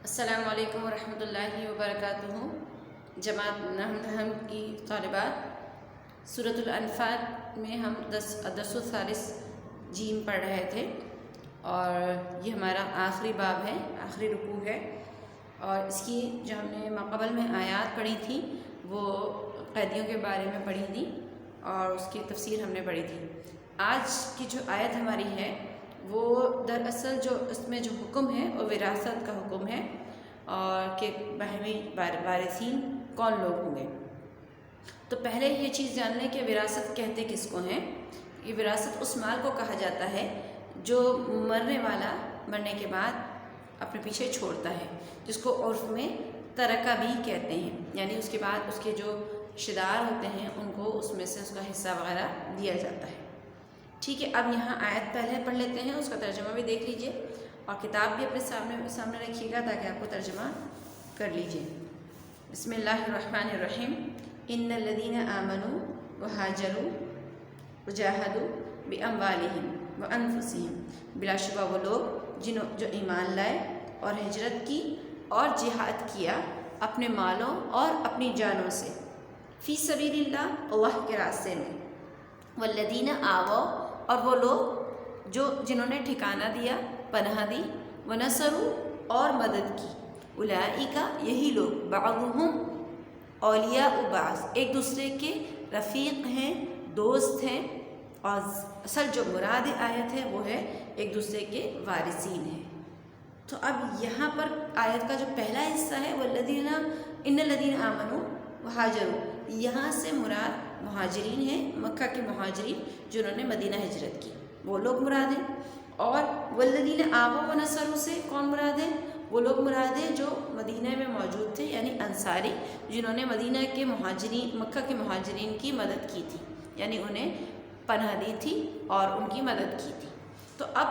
السلام علیکم ورحمۃ اللہ وبرکاتہ۔ جماعت نحم کی طالبات، سورۃ الانفال میں ہم درس الثالث جیم پڑھ رہے تھے اور یہ ہمارا آخری باب ہے، آخری رکوع ہے، اور اس کی جو ہم نے ماقبل میں آیات پڑھی تھیں وہ قیدیوں کے بارے میں پڑھی تھی اور اس کی تفسیر ہم نے پڑھی تھی۔ آج کی جو آیت ہماری ہے وہ دراصل جو اس میں جو حکم ہے وہ وراثت کا حکم ہے، اور کہ باہمی وارثین کون لوگ ہوں گے۔ تو پہلے یہ چیز جان لیں کہ وراثت کہتے کس کو ہیں۔ یہ وراثت اس مال کو کہا جاتا ہے جو مرنے والا مرنے کے بعد اپنے پیچھے چھوڑتا ہے، جس کو عرف میں ترکہ بھی کہتے ہیں، یعنی اس کے بعد اس کے جو رشتہ دار ہوتے ہیں ان کو اس میں سے اس کا حصہ وغیرہ دیا جاتا ہے۔ ٹھیک ہے، اب یہاں آیت پہلے پڑھ لیتے ہیں، اس کا ترجمہ بھی دیکھ لیجئے اور کتاب بھی اپنے سامنے رکھیے گا تاکہ آپ کو ترجمہ کر لیجئے۔ بسم اللہ الرحمن الرحیم۔ ان الذین آمنوا وہاجروا وجاہدوا باموالہم وانفسہم، بلا شبہ وہ لوگ جو ایمان لائے اور ہجرت کی اور جہاد کیا اپنے مالوں اور اپنی جانوں سے، فی سبیل اللہ، اللہ کے راستے میں، والذین آووا، اور وہ لوگ جنہوں نے ٹھکانہ دیا، پناہ دی، ونصروا، اور مدد کی، اولئک، یہی لوگ، بعضهم اولیاء بعض، ایک دوسرے کے رفیق ہیں، دوست ہیں، اور اصل جو مراد آیت ہے وہ ہے ایک دوسرے کے وارثین ہیں۔ تو اب یہاں پر آیت کا جو پہلا حصہ ہے ان الذین آمنوا وہاجروا، یہاں سے مراد مہاجرین ہیں، مکہ کے مہاجرین جنہوں نے مدینہ ہجرت کی، وہ لوگ مراد ہیں۔ اور والذین آووا ونصروا سے کون مراد ہے؟ وہ لوگ مراد ہیں جو مدینہ میں موجود تھے، یعنی انصاری، جنہوں نے مدینہ کے مہاجرین، مکہ کے مہاجرین کی مدد کی تھی، یعنی انہیں پناہ دی تھی اور ان کی مدد کی تھی۔ تو اب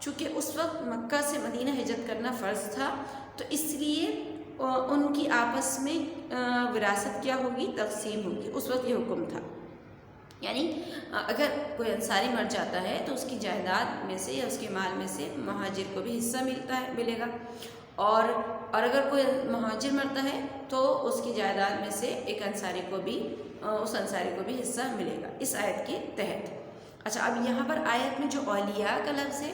چونکہ اس وقت مکہ سے مدینہ ہجرت کرنا فرض تھا، تو اس لیے ان کی آپس میں وراثت کیا ہوگی؟ تقسیم ہوگی۔ اس وقت یہ حکم تھا، یعنی اگر کوئی انصاری مر جاتا ہے تو اس کی جائیداد میں سے یا اس کے مال میں سے مہاجر کو بھی حصہ ملے گا، اور اگر کوئی مہاجر مرتا ہے تو اس کی جائیداد میں سے ایک انصاری کو بھی حصہ ملے گا، اس آیت کے تحت۔ اچھا، اب یہاں پر آیت میں جو اولیاء کا لفظ ہے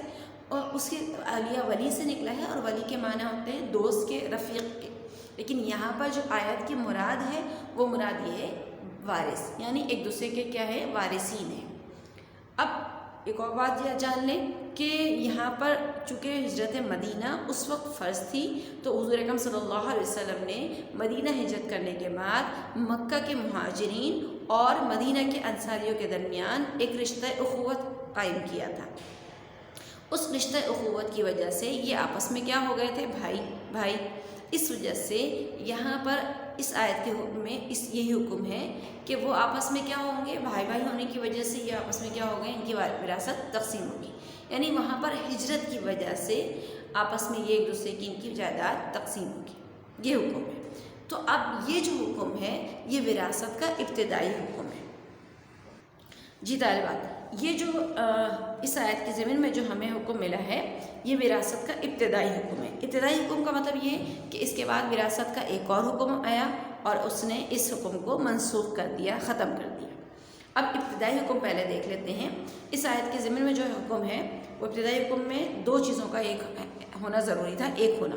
اور اس کے اولیاء ولی سے نکلا ہے، اور ولی کے معنی ہوتے ہیں دوست کے، رفیق کے، لیکن یہاں پر جو آیت کی مراد ہے وہ مراد یہ ہے وارث، یعنی ایک دوسرے کے کیا ہے؟ وارثین ہیں۔ اب ایک اور بات یہ جان لیں کہ یہاں پر چونکہ ہجرت مدینہ اس وقت فرض تھی، تو حضور اکرم صلی اللہ علیہ وسلم نے مدینہ ہجرت کرنے کے بعد مکہ کے مہاجرین اور مدینہ کے انصاریوں کے درمیان ایک رشتہ اخوت قائم کیا تھا۔ اس رشتہ اخوت کی وجہ سے یہ آپس میں کیا ہو گئے تھے؟ بھائی۔ اس وجہ سے یہاں پر اس آیت کے حکم میں یہی حکم ہے کہ وہ آپس میں کیا ہوں گے؟ بھائی ہونے کی وجہ سے یہ آپس میں کیا ہو گئے؟ ان کی وراثت تقسیم ہوگی، یعنی وہاں پر ہجرت کی وجہ سے آپس میں یہ ایک دوسرے کی ان کی جائیداد تقسیم ہوگی، یہ حکم ہے۔ تو اب یہ جو حکم ہے یہ وراثت کا ابتدائی حکم ہے۔ جی طالبات، یہ جو اس آیت کے ضمن میں جو ہمیں حکم ملا ہے یہ وراثت کا ابتدائی حکم ہے۔ ابتدائی حکم کا مطلب یہ کہ اس کے بعد وراثت کا ایک اور حکم آیا اور اس نے اس حکم کو منسوخ کر دیا، ختم کر دیا۔ اب ابتدائی حکم پہلے دیکھ لیتے ہیں۔ اس آیت کے ضمن میں جو حکم ہے وہ ابتدائی حکم میں دو چیزوں کا ایک ہونا ضروری تھا، ایک ہونا،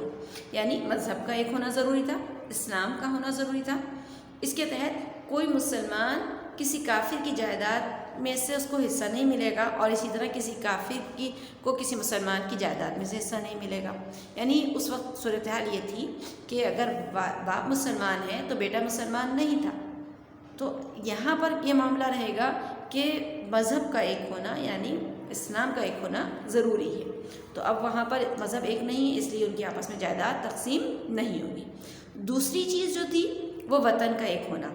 یعنی مذہب کا ایک ہونا ضروری تھا، اسلام کا ہونا ضروری تھا۔ اس کے تحت کوئی مسلمان کسی کافر کی جائیداد میں سے اس کو حصہ نہیں ملے گا، اور اسی طرح کسی کافر کو کسی مسلمان کی جائیداد میں سے حصہ نہیں ملے گا۔ یعنی اس وقت صورتحال یہ تھی کہ اگر باپ مسلمان ہے تو بیٹا مسلمان نہیں تھا، تو یہاں پر یہ معاملہ رہے گا کہ مذہب کا ایک ہونا، یعنی اسلام کا ایک ہونا ضروری ہے۔ تو اب وہاں پر مذہب ایک نہیں، اس لیے ان کی آپس میں جائیداد تقسیم نہیں ہوگی۔ دوسری چیز جو تھی وہ وطن کا ایک ہونا،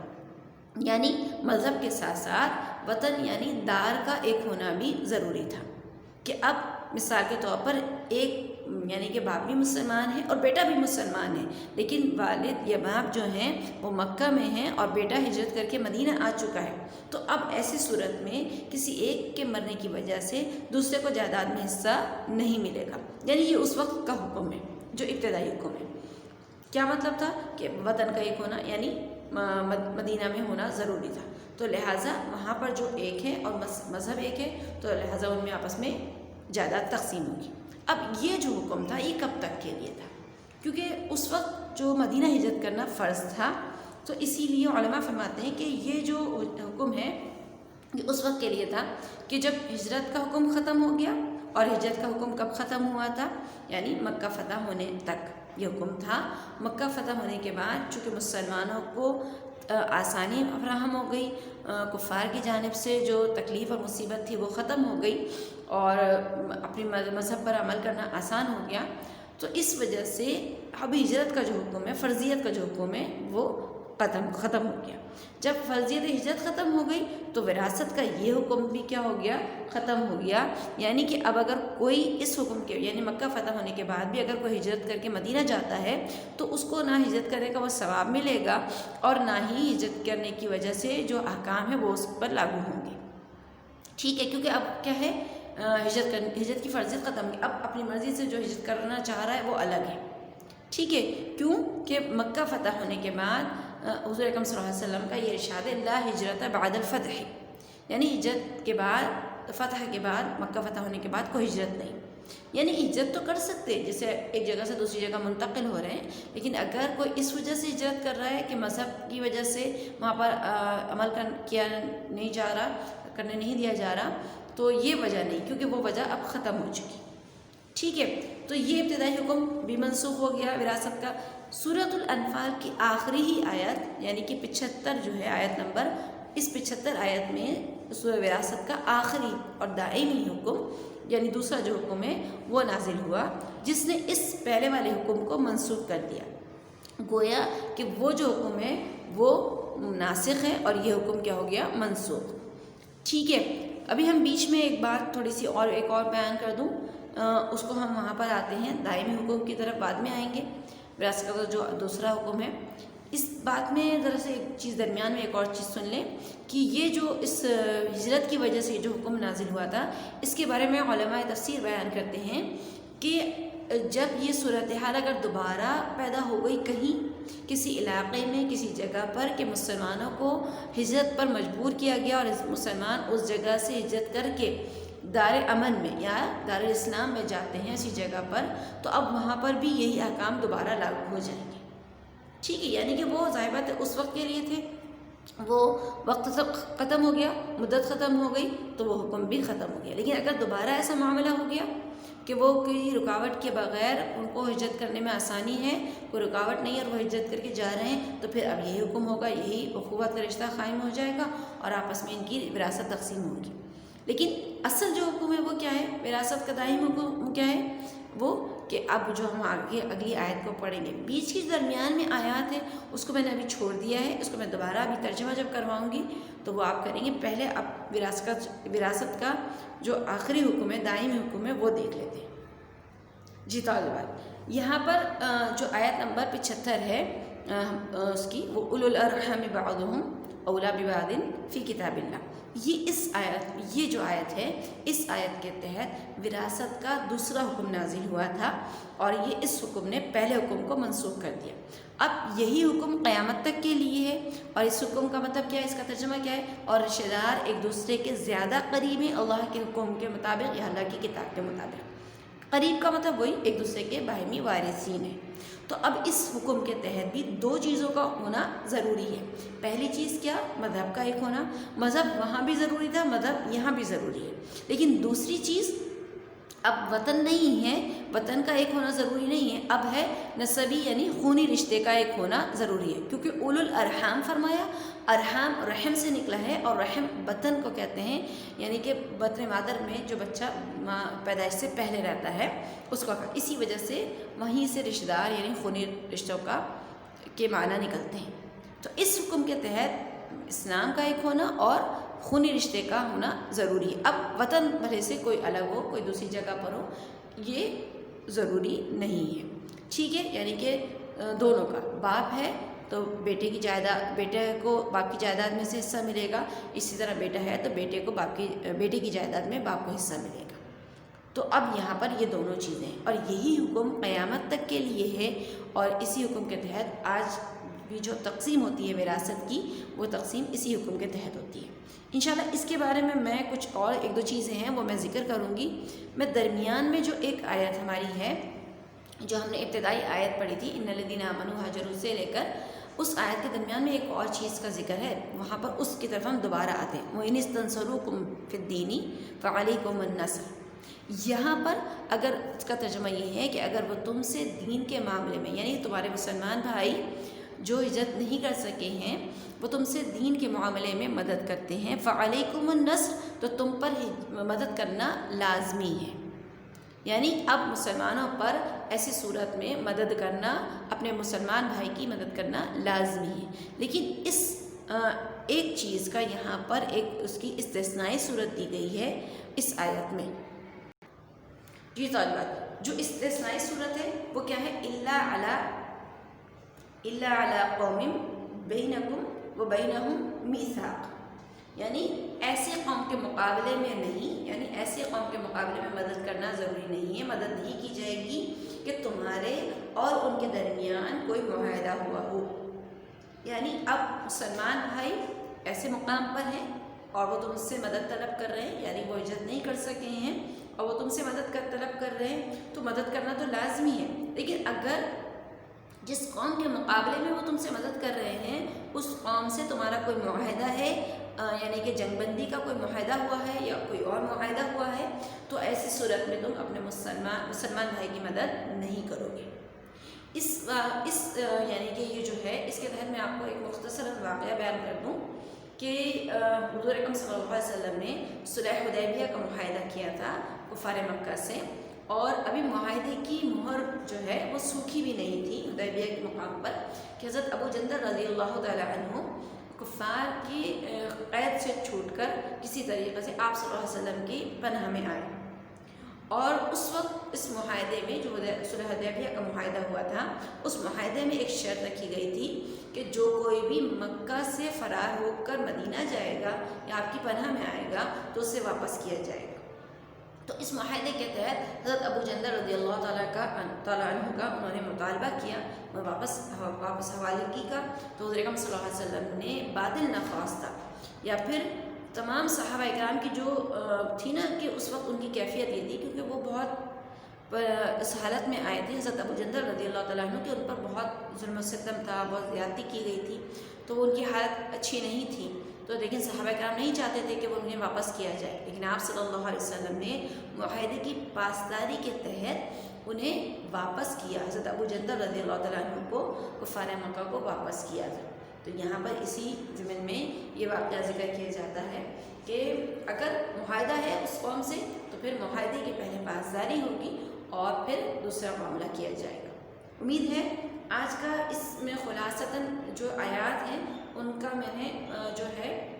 یعنی مذہب کے ساتھ ساتھ وطن یعنی دار کا ایک ہونا بھی ضروری تھا، کہ اب مثال کے طور پر ایک یعنی کہ باپ بھی مسلمان ہے اور بیٹا بھی مسلمان ہے، لیکن والد یا باپ جو ہیں وہ مکہ میں ہیں اور بیٹا ہجرت کر کے مدینہ آ چکا ہے، تو اب ایسی صورت میں کسی ایک کے مرنے کی وجہ سے دوسرے کو جائیداد میں حصہ نہیں ملے گا، یعنی یہ اس وقت کا حکم ہے۔ جو ابتدائی حکم ہے۔ کیا مطلب تھا کہ وطن کا ایک ہونا یعنی مدینہ میں ہونا ضروری تھا، تو لہٰذا وہاں پر جو ایک ہے اور مذہب ایک ہے تو لہٰذا ان میں آپس میں جائیداد تقسیم ہوگی۔ اب یہ جو حکم تھا یہ کب تک کے لیے تھا؟ کیونکہ اس وقت جو مدینہ ہجرت کرنا فرض تھا، تو اسی لیے علماء فرماتے ہیں کہ یہ جو حکم ہے یہ اس وقت کے لیے تھا کہ جب ہجرت کا حکم ختم ہو گیا۔ اور ہجرت کا حکم کب ختم ہوا تھا؟ یعنی مکہ فتح ہونے تک یہ حکم تھا۔ مکہ فتح ہونے کے بعد چونکہ مسلمانوں کو آسانی فراہم ہو گئی، کفار کی جانب سے جو تکلیف اور مصیبت تھی وہ ختم ہو گئی اور اپنی مذہب پر عمل کرنا آسان ہو گیا، تو اس وجہ سے اب ہجرت کا جو حکم ہے، فرضیت کا جو حکم ہے وہ ختم ہو گیا۔ جب فرضیت ہجرت ختم ہو گئی تو وراثت کا یہ حکم بھی کیا ہو گیا؟ ختم ہو گیا۔ یعنی کہ اب اگر کوئی اس حکم کے یعنی مکہ فتح ہونے کے بعد بھی اگر کوئی ہجرت کر کے مدینہ جاتا ہے تو اس کو نہ ہجرت کرنے کا وہ ثواب ملے گا اور نہ ہی ہجرت کرنے کی وجہ سے جو احکام ہے وہ اس پر لاگو ہوں گے۔ ٹھیک ہے، کیونکہ اب کیا ہے، ہجرت کی فرضیت ختم ہوگی، اب اپنی مرضی سے جو ہجرت کرنا چاہ رہا ہے وہ الگ ہے۔ ٹھیک ہے، کیوں کہ مکہ فتح ہونے کے بعد حضور اکرم صلی اللہ علیہ وسلم کا یہ ارشاد ہے لا ہجرت بعد الفتح، یعنی ہجرت کے بعد، فتح کے بعد، مکہ فتح ہونے کے بعد کوئی ہجرت نہیں۔ یعنی ہجرت تو کر سکتے جیسے ایک جگہ سے دوسری جگہ منتقل ہو رہے ہیں، لیکن اگر کوئی اس وجہ سے ہجرت کر رہا ہے کہ مذہب کی وجہ سے وہاں پر عمل کیا نہیں جا رہا، کرنے نہیں دیا جا رہا، تو یہ وجہ نہیں، کیونکہ وہ وجہ اب ختم ہو چکی۔ ٹھیک ہے، تو یہ ابتدائی حکم بھی منسوخ ہو گیا وراثت کا۔ سورۃ الانفال کی آخری ہی آیت یعنی کہ 75 جو ہے آیت نمبر، اس 75 آیت میں سورہ وراثت کا آخری اور دائمی حکم یعنی دوسرا جو حکم ہے وہ نازل ہوا، جس نے اس پہلے والے حکم کو منسوخ کر دیا۔ گویا کہ وہ جو حکم ہے وہ ناسخ ہے اور یہ حکم کیا ہو گیا؟ منسوخ۔ ٹھیک ہے، ابھی ہم بیچ میں ایک بات تھوڑی سی اور ایک اور بیان کر دوں، اس کو ہم وہاں پر آتے ہیں، دائمی حکم کی طرف بعد میں آئیں گے۔ وراثت کا جو دوسرا حکم ہے، اس بات میں ذرا سے ایک چیز درمیان میں ایک اور چیز سن لیں کہ یہ جو اس ہجرت کی وجہ سے جو حکم نازل ہوا تھا، اس کے بارے میں علماء تفسیر بیان کرتے ہیں کہ جب یہ صورتحال اگر دوبارہ پیدا ہو گئی کہیں کسی علاقے میں، کسی جگہ پر کہ مسلمانوں کو ہجرت پر مجبور کیا گیا اور مسلمان اس جگہ سے ہجرت کر کے دار امن میں یا دار اسلام میں جاتے ہیں اسی جگہ پر، تو اب وہاں پر بھی یہی احکام دوبارہ لاگو ہو جائیں گے۔ ٹھیک ہے، یعنی کہ وہ ظاہر بات ہے اس وقت کے لیے تھے، وہ وقت سب ختم ہو گیا، مدت ختم ہو گئی تو وہ حکم بھی ختم ہو گیا۔ لیکن اگر دوبارہ ایسا معاملہ ہو گیا کہ وہ کوئی رکاوٹ کے بغیر ان کو ہجرت کرنے میں آسانی ہے، کوئی رکاوٹ نہیں ہے اور وہ ہجرت کر کے جا رہے ہیں، تو پھر اب یہی حکم ہوگا، یہی اخوت کا رشتہ قائم ہو جائے گا اور آپس میں ان کی وراثت تقسیم ہوگی۔ لیکن اصل جو حکم ہے وہ کیا ہے؟ وراثت کا دائمی حکم کیا ہے؟ وہ کہ اب جو ہم آگے اگلی آیت کو پڑھیں گے، بیچ کی درمیان میں آیات ہے اس کو میں نے ابھی چھوڑ دیا ہے، اس کو میں دوبارہ ابھی ترجمہ جب کرواؤں گی تو وہ آپ کریں گے۔ پہلے اب وراثت کا جو آخری حکم ہے، دائمی حکم ہے، وہ دیکھ لیتے ہیں۔ جی طالبات، یہاں پر جو آیت نمبر 75 ہے اس کی، وہ اولو الارحام بعضهم اولی ببعض فی کتاب اللہ، یہ جو آیت ہے، اس آیت کے تحت وراثت کا دوسرا حکم نازل ہوا تھا اور یہ اس حکم نے پہلے حکم کو منسوخ کر دیا۔ اب یہی حکم قیامت تک کے لیے ہے اور اس حکم کا مطلب کیا ہے، اس کا ترجمہ کیا ہے؟ اور رشتہ دار ایک دوسرے کے زیادہ قریب ہیں اللہ کے حکم کے مطابق یا اللہ کی کتاب کے مطابق۔ قریب کا مطلب وہی ایک دوسرے کے باہمی وارثین ہیں۔ تو اب اس حکم کے تحت بھی دو چیزوں کا ہونا ضروری ہے۔ پہلی چیز کیا؟ مذہب کا ایک ہونا، مذہب وہاں بھی ضروری تھا، مذہب یہاں بھی ضروری ہے۔ لیکن دوسری چیز اب وطن نہیں ہے، وطن کا ایک ہونا ضروری نہیں ہے، اب ہے نسبی یعنی خونی رشتے کا ایک ہونا ضروری ہے، کیونکہ اولو الارحام فرمایا، ارحام رحم سے نکلا ہے اور رحم بطن کو کہتے ہیں، یعنی کہ بطن مادر میں جو بچہ پیدائش سے پہلے رہتا ہے اس کا، اسی وجہ سے وہیں سے رشتہ دار یعنی خونی رشتوں کا کے معنی نکلتے ہیں۔ تو اس حکم کے تحت اسلام کا ایک ہونا اور خونی رشتے کا ہونا ضروری ہے۔ اب وطن بھلے سے کوئی الگ ہو، کوئی دوسری جگہ پر ہو، یہ ضروری نہیں ہے۔ ٹھیک ہے، یعنی کہ دونوں کا، باپ ہے تو بیٹے کی جائیداد، بیٹے کو باپ کی جائیداد میں سے حصہ ملے گا، اسی طرح بیٹا ہے تو بیٹے کی جائیداد میں باپ کو حصہ ملے گا۔ تو اب یہاں پر یہ دونوں چیزیں ہیں، اور یہی حکم قیامت تک کے لیے ہے، اور اسی حکم کے تحت آج بھی جو تقسیم ہوتی ہے وراثت کی، وہ تقسیم اسی حکم کے تحت ہوتی ہے۔ انشاءاللہ اس کے بارے میں کچھ اور ایک دو چیزیں ہیں وہ میں ذکر کروں گی۔ میں درمیان میں جو ایک آیت ہماری ہے، جو ہم نے ابتدائی آیت پڑھی تھی، ان الذین آمنوا ہاجروا سے لے کر، اس آیت کے درمیان میں ایک اور چیز کا ذکر ہے، وہاں پر اس کی طرف ہم دوبارہ آتے ہیں۔ وَإِنِ اسْتَنْصَرُوكُمْ فِي الدِّينِ فَعَلَيْكُمُ النَّصْرُ۔ یہاں پر اگر اس کا ترجمہ یہ ہے کہ اگر وہ تم سے دین کے معاملے میں، یعنی تمہارے مسلمان بھائی جو ہجرت نہیں کر سکے ہیں، وہ تم سے دین کے معاملے میں مدد کرتے ہیں، فَعَلَيْكُمُ النَّصْرُ، تو تم پر مدد کرنا لازمی ہے۔ یعنی اب مسلمانوں پر ایسی صورت میں مدد کرنا، اپنے مسلمان بھائی کی مدد کرنا لازمی ہے۔ لیکن اس ایک چیز کا یہاں پر ایک اس کی استثنائی صورت دی گئی ہے اس آیت میں۔ جی طالبات، جو استثنائی صورت ہے وہ کیا ہے؟ الا علی قوم بینکم و بینہم میثاق، یعنی ایسے قوم کے مقابلے میں نہیں، یعنی ایسے قوم کے مقابلے میں مدد کرنا ضروری نہیں ہے، مدد نہیں کی جائے گی کہ تمہارے اور ان کے درمیان کوئی معاہدہ ہوا ہو۔ یعنی اب مسلمان بھائی ایسے مقام پر ہیں اور وہ تم سے مدد طلب کر رہے ہیں، یعنی وہ ہجرت نہیں کر سکے ہیں اور وہ تم سے مدد طلب کر رہے ہیں، تو مدد کرنا تو لازمی ہے۔ لیکن اگر جس قوم کے مقابلے میں وہ تم سے مدد کر رہے ہیں، اس قوم سے تمہارا کوئی معاہدہ ہے، یعنی کہ جنگ بندی کا کوئی معاہدہ ہوا ہے یا کوئی اور معاہدہ ہوا ہے، تو ایسی صورت میں تم اپنے مسلمان بھائی کی مدد نہیں کرو گے۔ یعنی کہ یہ جو ہے، اس کے تحت میں آپ کو ایک مختصر واقعہ بیان کر دوں کہ حضور اکرم صلی اللہ علیہ وسلم نے صلح حدیبیہ کا معاہدہ کیا تھا کفار مکہ سے، اور ابھی معاہدے کی مہر جو ہے وہ سوکھی بھی نہیں تھی حدیبیہ کے مقام پر، کہ حضرت ابو جندل رضی اللہ تعالی عنہ کفار کی قید سے چھوٹ کر کسی طریقے سے آپ صلی اللہ علیہ وسلم کی پناہ میں آئے، اور اس وقت اس معاہدے میں جو صلح حدیبیہ کا معاہدہ ہوا تھا، اس معاہدے میں ایک شرط رکھی گئی تھی کہ جو کوئی بھی مکہ سے فرار ہو کر مدینہ جائے گا یا آپ کی پناہ میں آئے گا تو اسے واپس کیا جائے گا۔ تو اس معاہدے کے تحت حضرت ابو جندل رضی اللہ تعالیٰ عنہ کا انہوں نے مطالبہ کیا اور واپس حوالگی کا، تو حضرت اکرم صلی اللہ علیہ وسلم نے بادل نخواستہ، یا پھر تمام صحابہ اکرام کی جو تھی نا کہ اس وقت ان کی کیفیت یہ تھی، کیونکہ وہ بہت اس حالت میں آئے تھے حضرت ابو جندل رضی اللہ تعالیٰ عنہ کہ ان پر بہت ظلم و ستم تھا، بہت زیادتی کی گئی تھی، تو ان کی حالت اچھی نہیں تھی، تو لیکن صحابہ کرام نہیں چاہتے تھے کہ وہ انہیں واپس کیا جائے، لیکن آپ صلی اللہ علیہ وسلم نے معاہدے کی پاسداری کے تحت انہیں واپس کیا، حضرت ابو جندل رضی اللہ تعالیٰ عنہ کو کفار مکہ کو واپس کیا تھا۔ تو یہاں پر اسی ضمن میں یہ واقعہ ذکر کیا جاتا ہے کہ اگر معاہدہ ہے اس قوم سے تو پھر معاہدے کی پہلے پاسداری ہوگی اور پھر دوسرا معاملہ کیا جائے گا۔ امید ہے آج کا اس میں خلاصتاً جو آیات ہیں ان کا میں نے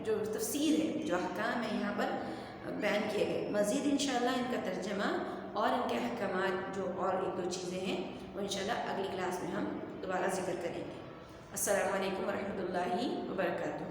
جو تفسیر ہے، جو احکام ہے یہاں پر بیان کیے گئے۔ مزید انشاءاللہ ان کا ترجمہ اور ان کے احکامات جو اور ایک دو چیزیں ہیں وہ انشاءاللہ اگلی کلاس میں ہم دوبارہ ذکر کریں گے۔ السلام علیکم ورحمۃ اللہ وبرکاتہ۔